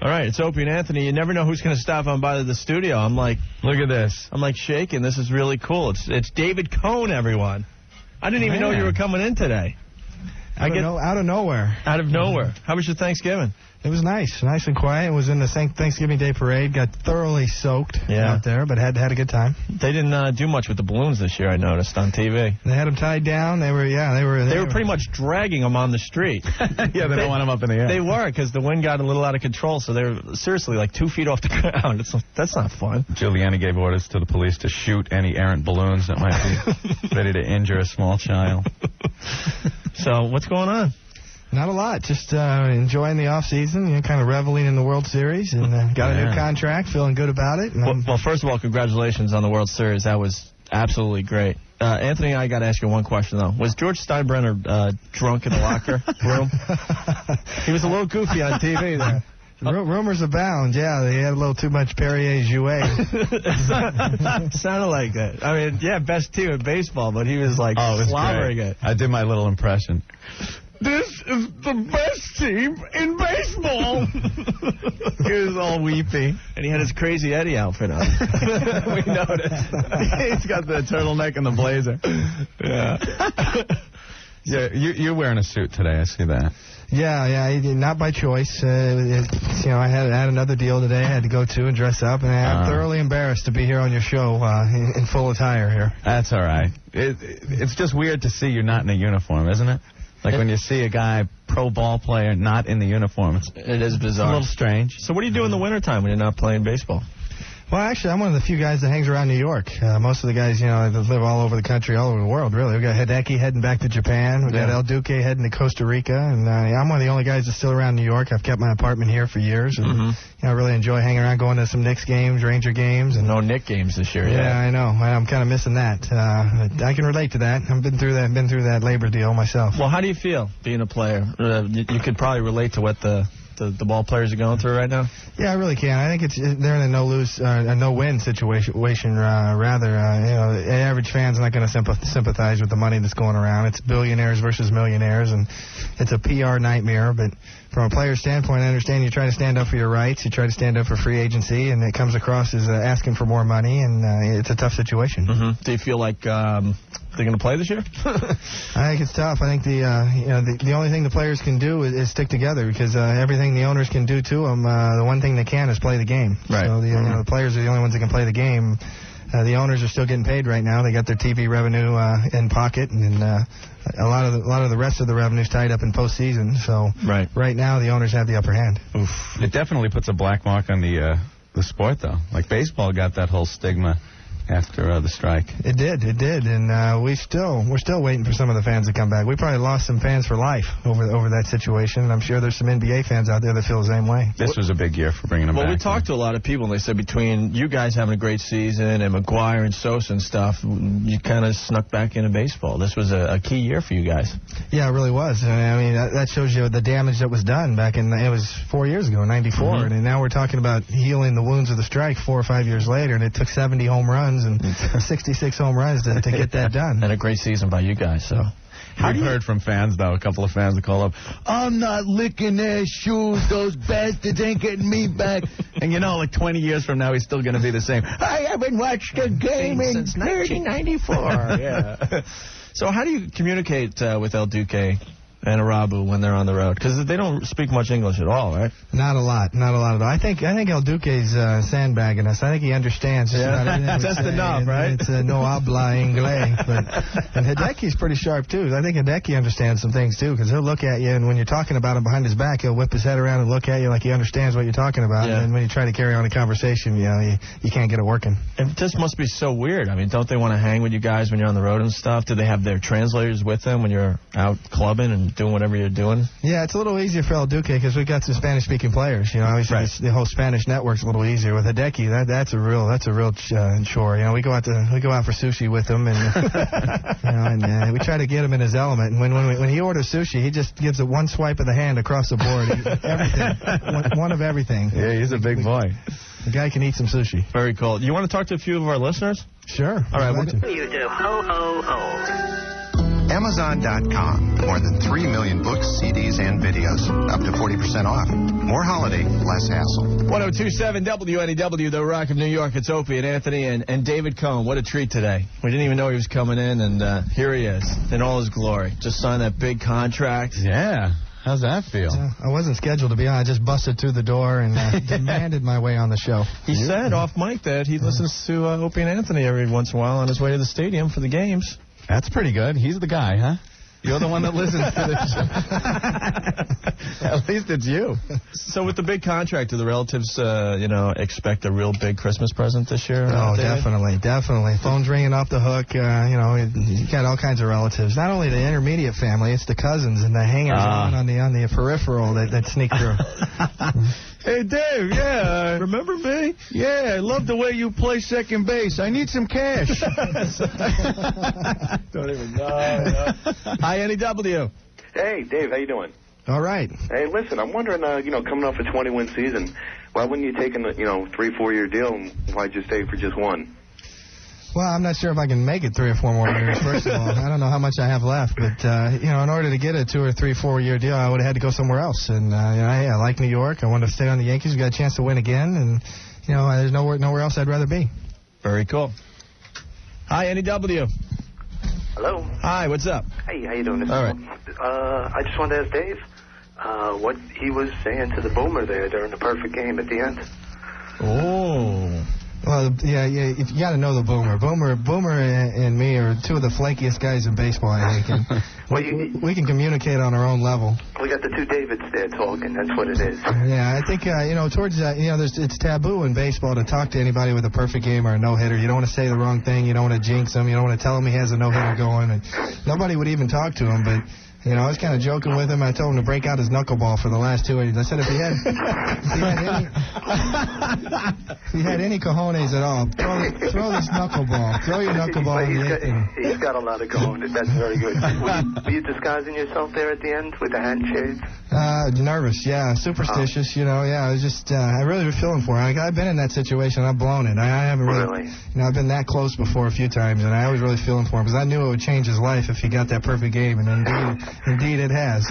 All right, it's Opie and Anthony. You never know who's going to stop on by the studio. I'm like, look at this. I'm like shaking. This is really cool. It's David Cone, everyone. I didn't even know you were coming in today. Out of nowhere. Out of nowhere. How was your Thanksgiving? It was nice and quiet. It was in the Thanksgiving Day parade. Got thoroughly soaked out there, but had a good time. They didn't do much with the balloons this year, I noticed, on TV. They had them tied down. They were pretty much dragging them on the street. Yeah, they don't want them up in the air. They were, because the wind got a little out of control, so they were seriously like 2 feet off the ground. That's not fun. Giuliani gave orders to the police to shoot any errant balloons that might be ready to injure a small child. So, what's going on? Not a lot. Just enjoying the off season, kind of reveling in the World Series, and got a new contract, feeling good about it. Well, first of all, congratulations on the World Series. That was absolutely great. Anthony, I got to ask you one question, though. Was George Steinbrenner drunk in the locker room? He was a little goofy on TV there. Rumors abound, yeah. They had a little too much Perrier Jouet. Sounded like that. I mean, yeah, best team in baseball, but he was like slobbering it. I did my little impression. This is the best team in baseball. He was all weepy. And he had his Crazy Eddie outfit on. We noticed. He's got the turtleneck and the blazer. Yeah. Yeah, you're wearing a suit today. I see that. Yeah, not by choice. I had another deal today I had to go to and dress up, and I'm thoroughly embarrassed to be here on your show in full attire here. That's all right. It's just weird to see you not in a uniform, isn't it? Like when you see a guy, pro ball player, not in the uniform. It is bizarre. It's a little strange. So what do you do in the wintertime when you're not playing baseball? Well, actually, I'm one of the few guys that hangs around New York. Most of the guys, live all over the country, all over the world, really. We've got Hideki heading back to Japan. We've got El Duque heading to Costa Rica. And I'm one of the only guys that's still around New York. I've kept my apartment here for years. And I really enjoy hanging around, going to some Knicks games, Ranger games. And no Knicks games this year. Yeah, I know. I'm kind of missing that. I can relate to that. I've been through that labor deal myself. Well, how do you feel being a player? You could probably relate to what the ball players are going through right now? Yeah, I really can. I think they're in a no-win situation. Rather, the average fan's not going to sympathize with the money that's going around. It's billionaires versus millionaires, and it's a PR nightmare. But from a player's standpoint, I understand you try to stand up for your rights, you try to stand up for free agency, and it comes across as asking for more money, and it's a tough situation. Do you feel like they're going to play this year? I think it's tough. I think the only thing the players can do is stick together, because everything the owners can do to them, the one thing they can is play the game. Right. So the players are the only ones that can play the game. The owners are still getting paid right now. They got their TV revenue in pocket, and a lot of the rest of the revenue's tied up in postseason. So right now the owners have the upper hand. Oof. It definitely puts a black mark on the sport, though. Like baseball got that whole stigma after the strike. It did, and we're still waiting for some of the fans to come back. We probably lost some fans for life over that situation, and I'm sure there's some NBA fans out there that feel the same way. This was a big year for bringing them back. Well, we talked to a lot of people, and they said between you guys having a great season and McGuire and Sosa and stuff, you kind of snuck back into baseball. This was a key year for you guys. Yeah, it really was. I mean, that shows you the damage that was done back in, it was 4 years ago, 94, and now we're talking about healing the wounds of the strike 4 or 5 years later, and it took 70 home runs and 66 home runs to get that done. And a great season by you guys. So, I've heard from fans, though, a couple of fans that call up, I'm not licking their shoes, those bastards ain't getting me back. And like 20 years from now, he's still going to be the same. I haven't watched a game since 1994. Yeah. So how do you communicate with El Duque and Arabu when they're on the road? Because they don't speak much English at all, right? Not a lot at all. I think El Duque's sandbagging us. I think he understands. That's the knob, right? It's no habla inglés. And Hideki's pretty sharp, too. I think Hideki understands some things, too, because he'll look at you, and when you're talking about him behind his back, he'll whip his head around and look at you like he understands what you're talking about. Yeah. And when you try to carry on a conversation, you can't get it working. It just must be so weird. I mean, don't they want to hang with you guys when you're on the road and stuff? Do they have their translators with them when you're out clubbing and doing whatever you're doing? Yeah, it's a little easier for El Duque because we've got some Spanish-speaking players. Obviously the whole Spanish network's a little easier. With Hideki, that's a real chore. We go out for sushi with him, and we try to get him in his element. And when he orders sushi, he just gives it one swipe of the hand across the board. Everything, one of everything. Yeah, he's a big boy. The guy can eat some sushi. Very cool. You want to talk to a few of our listeners? Sure. All right. You do. Ho, ho, ho. Amazon.com. More than 3 million books, CDs, and videos. Up to 40% off. More holiday, less hassle. 1027 WNEW, the Rock of New York. It's Opie and Anthony and David Cone. What a treat today. We didn't even know he was coming in, and here he is in all his glory. Just signed that big contract. Yeah. How's that feel? I wasn't scheduled to be on. I just busted through the door and demanded my way on the show. He said off mic that he listens to Opie and Anthony every once in a while on his way to the stadium for the games. That's pretty good. He's the guy, huh? You're the one that listens to this show. At least it's you. So with the big contract, do the relatives, expect a real big Christmas present this year? Oh, David? definitely. Phone's ringing off the hook. You got all kinds of relatives. Not only the intermediate family, it's the cousins and the hangers on the peripheral that sneak through. Hey, Dave, yeah. Remember me? Yeah, I love the way you play second base. I need some cash. Don't even know. Hi, NEW. Hey, Dave, how you doing? All right. Hey, listen, I'm wondering, coming off a 20-win season, why wouldn't you take a 3-4 year deal, and why'd you stay for just one? Well, I'm not sure if I can make it 3 or 4 more years, first of all. I don't know how much I have left, but, in order to get a 2 or 3, 4 year deal, I would have had to go somewhere else. And, I like New York. I wanted to stay on the Yankees. We got a chance to win again, and, there's nowhere else I'd rather be. Very cool. Hi, NEW. Hello. Hi, what's up? Hey, how you doing? All right. I just wanted to ask Dave what he was saying to the Boomer there during the perfect game at the end. Oh. Well, yeah, you got to know the Boomer. Boomer and me are two of the flakiest guys in baseball, I think. And we can communicate on our own level. We got the two Davids there talking. That's what it is. Yeah, I think, towards that, it's taboo in baseball to talk to anybody with a perfect game or a no-hitter. You don't want to say the wrong thing. You don't want to jinx him. You don't want to tell him he has a no-hitter going. And nobody would even talk to him, but... I was kind of joking with him. I told him to break out his knuckleball for the last 2 innings. I said if he had any cojones at all, throw this knuckleball. Throw your knuckleball in the inning. He's got a lot of cojones. That's very good. Were you disguising yourself there at the end with the handshades? Nervous, yeah. Superstitious, I was just, I really was feeling for him. I've been in that situation. I've blown it. I haven't really. I've been that close before a few times, and I was really feeling for him because I knew it would change his life if he got that perfect game, and indeed it has.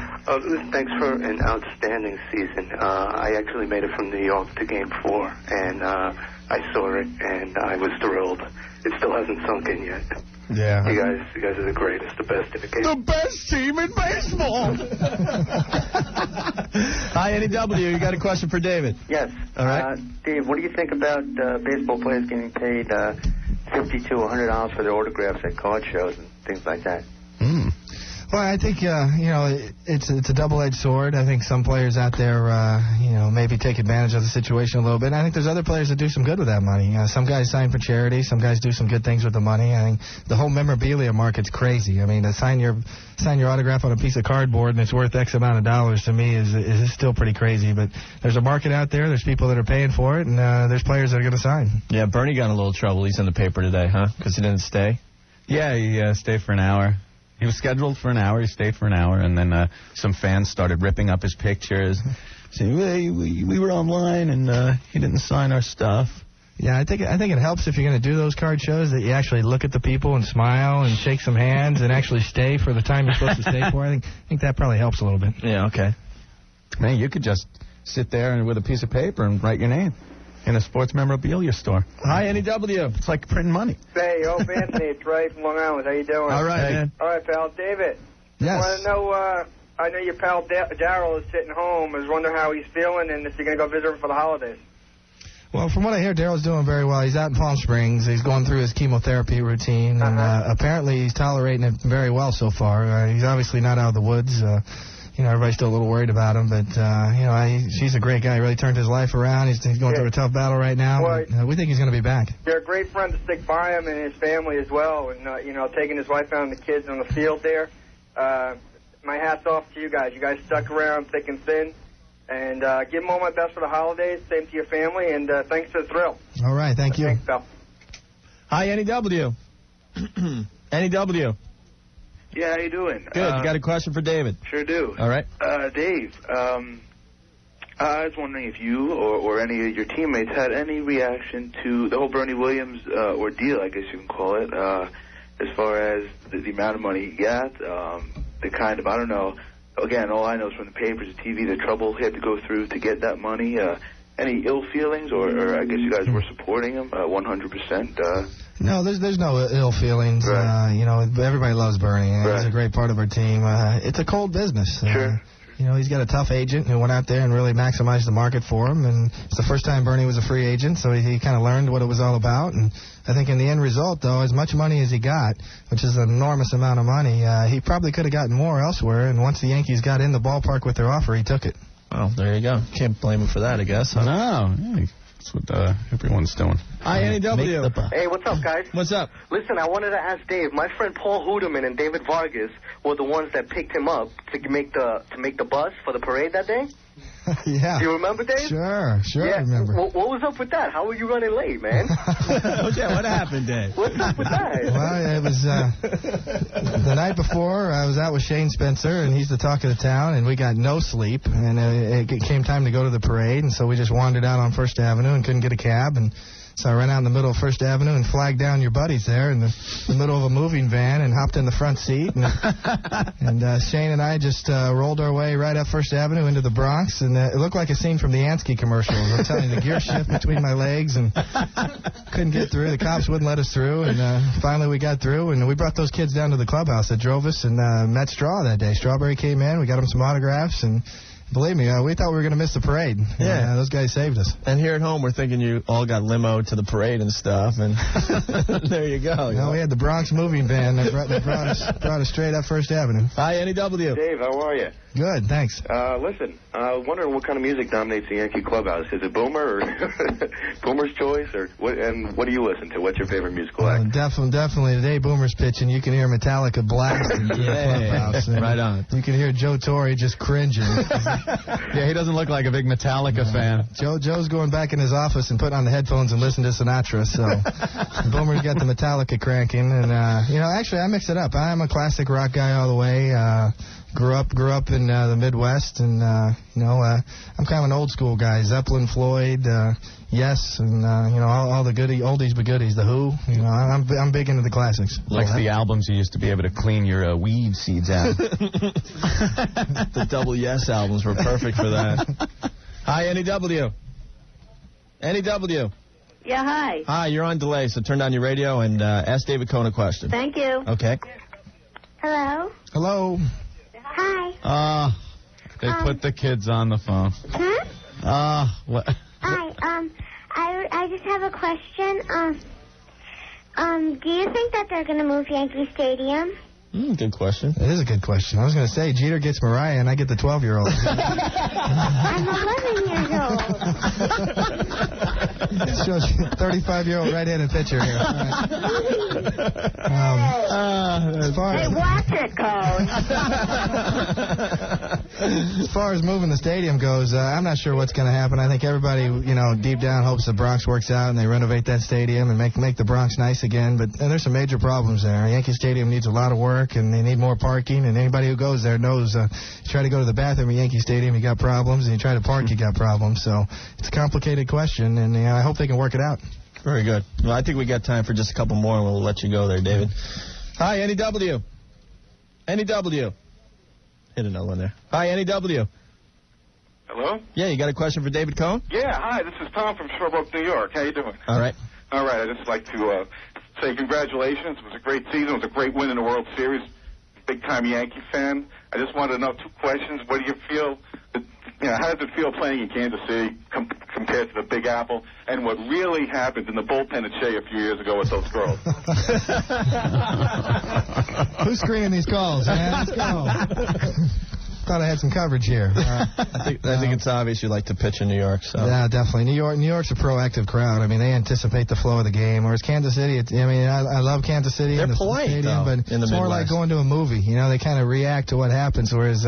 Thanks for an outstanding season. I actually made it from New York to Game 4, and I saw it, and I was thrilled. It still hasn't sunk in yet. Yeah. You guys are the greatest, the best in the game. The best team in baseball. Hi, NEW. You got a question for David? Yes. All right. Dave, what do you think about baseball players getting paid $50 to $100 for their autographs at card shows and things like that? Well, I think, it's a double-edged sword. I think some players out there, maybe take advantage of the situation a little bit. And I think there's other players that do some good with that money. Some guys sign for charity. Some guys do some good things with the money. I think the whole memorabilia market's crazy. I mean, to sign your autograph on a piece of cardboard and it's worth X amount of dollars to me is still pretty crazy. But there's a market out there. There's people that are paying for it, and there's players that are going to sign. Yeah, Bernie got in a little trouble. He's in the paper today, huh? Because he didn't stay? Yeah, he stayed for an hour. He was scheduled for an hour. He stayed for an hour, and then some fans started ripping up his pictures, saying, hey, we were online, and he didn't sign our stuff. Yeah, I think it helps if you're going to do those card shows that you actually look at the people and smile and shake some hands and actually stay for the time you're supposed to stay for. I think that probably helps a little bit. Yeah, okay. Man, you could just sit there and with a piece of paper and write your name in a sports memorabilia store. Hi, NEW. It's like printing money. Hey, Anthony, it's Ray from Long Island. How you doing? All right, man. All right, pal. David. Yes. I want to know, I know your pal Darryl is sitting home. I was wondering how he's feeling and if you're going to go visit him for the holidays. Well, from what I hear, Daryl's doing very well. He's out in Palm Springs. He's going through his chemotherapy routine, and apparently he's tolerating it very well so far. He's obviously not out of the woods. Everybody's still a little worried about him, but, he's a great guy. He really turned his life around. He's going through a tough battle right now. Well, we think he's going to be back. You're a great friend to stick by him and his family as well, and, taking his wife out and the kids on the field there. My hat's off to you guys. You guys stuck around thick and thin. And give them all my best for the holidays. Same to your family, and thanks for the thrill. All right, thank you. Thanks, pal. Hi, NEW. NEW. Yeah, how you doing? Good. You got a question for David? Sure do. All right. Dave, I was wondering if you or any of your teammates had any reaction to the whole Bernie Williams ordeal, I guess you can call it, as far as the amount of money he got, the kind of, I don't know, again, all I know is from the papers, the TV, the trouble he had to go through to get that money. Any ill feelings, or I guess you guys were supporting him 100%? No, there's no ill feelings. Right. You know, everybody loves Bernie. Right. He's a great part of our team. It's a cold business. Sure. You know, he's got a tough agent who went out there and really maximized the market for him. And it's the first time Bernie was a free agent, so he kind of learned what it was all about. And I think in the end result, though, as much money as he got, which is an enormous amount of money, he probably could have gotten more elsewhere. And once the Yankees got in the ballpark with their offer, he took it. Well, there you go. Can't blame him for that, I guess. Huh? No, yeah, that's what everyone's doing. INEW. Hey, what's up, guys? What's up? Listen, I wanted to ask Dave. My friend Paul Huderman and David Vargas were the ones that picked him up to make the bus for the parade that day. Yeah. Do you remember, Dave? Sure, Yeah. I remember. What was up with that? How were you running late, man? Yeah, what happened, Dave? What's up with that? Well, it was the night before. I was out with Shane Spencer, and he's the talk of the town, and we got no sleep. And it came time to go to the parade, and so we just wandered out on First Avenue and couldn't get a cab. And so I ran out in the middle of First Avenue and flagged down your buddies there in the middle of a moving van and hopped in the front seat. And Shane and I just rolled our way right up First Avenue into the Bronx. And it looked like a scene from the Ansky commercials. I'm telling you, the gear shift between my legs and couldn't get through. The cops wouldn't let us through. And finally we got through. And we brought those kids down to the clubhouse that drove us and met Straw that day. Strawberry came in. We got him some autographs. And believe me, we thought we were going to miss the parade. Yeah. Those guys saved us. And here at home, we're thinking you all got limo to the parade and stuff, and there you go. No, we had the Bronx moving van that brought us straight up First Avenue. Hi, NEW. Dave, how are you? Good, thanks. Listen, I was wondering what kind of music dominates the Yankee clubhouse. Is it Boomer or Boomer's Choice, or what? And what do you listen to? What's your favorite musical act? Definitely. Today, Boomer's pitching. You can hear Metallica blasting through the clubhouse. And right on. You can hear Joe Torre just cringing. Yeah, he doesn't look like a big Metallica fan. Joe's going back in his office and putting on the headphones and listening to Sinatra. So Boomer's got the Metallica cranking, and actually I mix it up. I'm a classic rock guy all the way. Grew up in the Midwest, and I'm kind of an old school guy. Zeppelin, Floyd, Yes, and all the oldies but goodies. The Who. I'm big into the classics. Like the albums you used to be able to clean your weed seeds out. The double Yes albums were perfect for that. Hi, NEW. NEW. Yeah, hi. Hi, you're on delay, so turn down your radio and ask David Cone a question. Thank you. Okay. Hello. Hello. Hi. They put the kids on the phone. What? Hi. I just have a question. Do you think that they're going to move Yankee Stadium? Good question. It is a good question. I was going to say, Jeter gets Mariah, and I get the 12-year-old. I'm 11 years old. Shows 35-year-old right-handed pitcher here. Hey, watch it, Cone. As far as moving the stadium goes, I'm not sure what's going to happen. I think everybody, deep down hopes the Bronx works out and they renovate that stadium and make the Bronx nice again. But there's some major problems there. Yankee Stadium needs a lot of work, and they need more parking. And anybody who goes there knows you try to go to the bathroom at Yankee Stadium, you got problems, and you try to park, you got problems. So it's a complicated question, and I hope they can work it out. Very good. Well, I think we got time for just a couple more, and we'll let you go there, David. Hi, NEW. NEW. Hit another one there. Hi, NEW. Hello? Yeah, you got a question for David Cone? Yeah, hi, this is Tom from Sherbrooke, New York. How you doing? All right. All right, I'd just like to say congratulations. It was a great season. It was a great win in the World Series. Big-time Yankee fan. I just wanted to know two questions. What do you feel, how does it feel playing in Kansas City compared to the Big Apple? And what really happened in the bullpen at Shea a few years ago with those girls? Who's screening these calls, man? Let's go. Thought I had some coverage here. I think it's obvious you like to pitch in New York. So yeah, definitely. New York's a proactive crowd. I mean, they anticipate the flow of the game. Whereas Kansas City, I love Kansas City. They're polite, stadium, though, but in the it's more Midwest. like going to a movie. They kind of react to what happens, whereas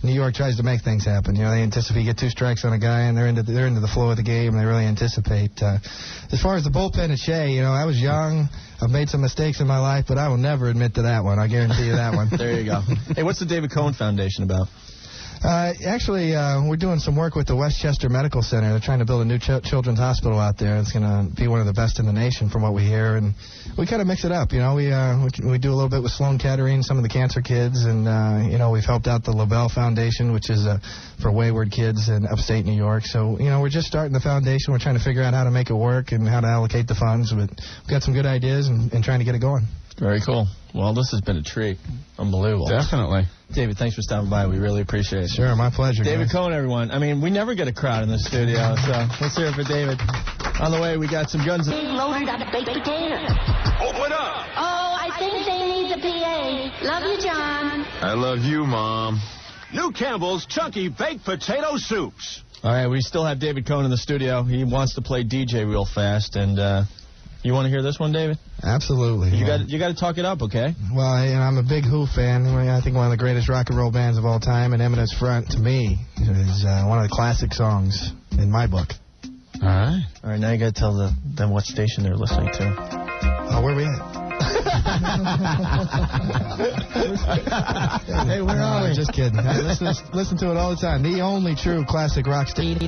New York tries to make things happen. They anticipate, you get two strikes on a guy, and they're into the flow of the game. And they really anticipate. As far as the bullpen at Shea, I was young. I've made some mistakes in my life, but I will never admit to that one. I guarantee you that one. There you go. Hey, what's the David Cone Foundation about? Actually, we're doing some work with the Westchester Medical Center. They're trying to build a new children's hospital out there. It's going to be one of the best in the nation from what we hear. And we kind of mix it up. You know, we do a little bit with Sloan Kettering, some of the cancer kids. And, you know, we've helped out the LaBelle Foundation, which is for wayward kids in upstate New York. So, you know, we're just starting the foundation. We're trying to figure out how to make it work and how to allocate the funds. But we've got some good ideas and trying to get it going. Very cool. Well, this has been a treat. Unbelievable. Definitely. David, thanks for stopping by. We really appreciate it. Sure, my pleasure. David guys. Cone, everyone. I mean, we never get a crowd in the studio, so let's hear it for David. On the way, we got some guns. Loaded up baked potatoes. Open up! Oh, I think they need the PA. Love you, John. I love you, Mom. New Campbell's Chunky Baked Potato Soups. All right, we still have David Cone in the studio. He wants to play DJ real fast, and you want to hear this one, David? Absolutely. You got to talk it up, okay? Well, I'm a big Who fan. I think one of the greatest rock and roll bands of all time, and Eminence Front, to me, is one of the classic songs in my book. All right. All right, now you got to tell them what station they're listening to. Oh, where are we at? Hey, where are we? Just kidding. Listen to it all the time. The only true classic rock station.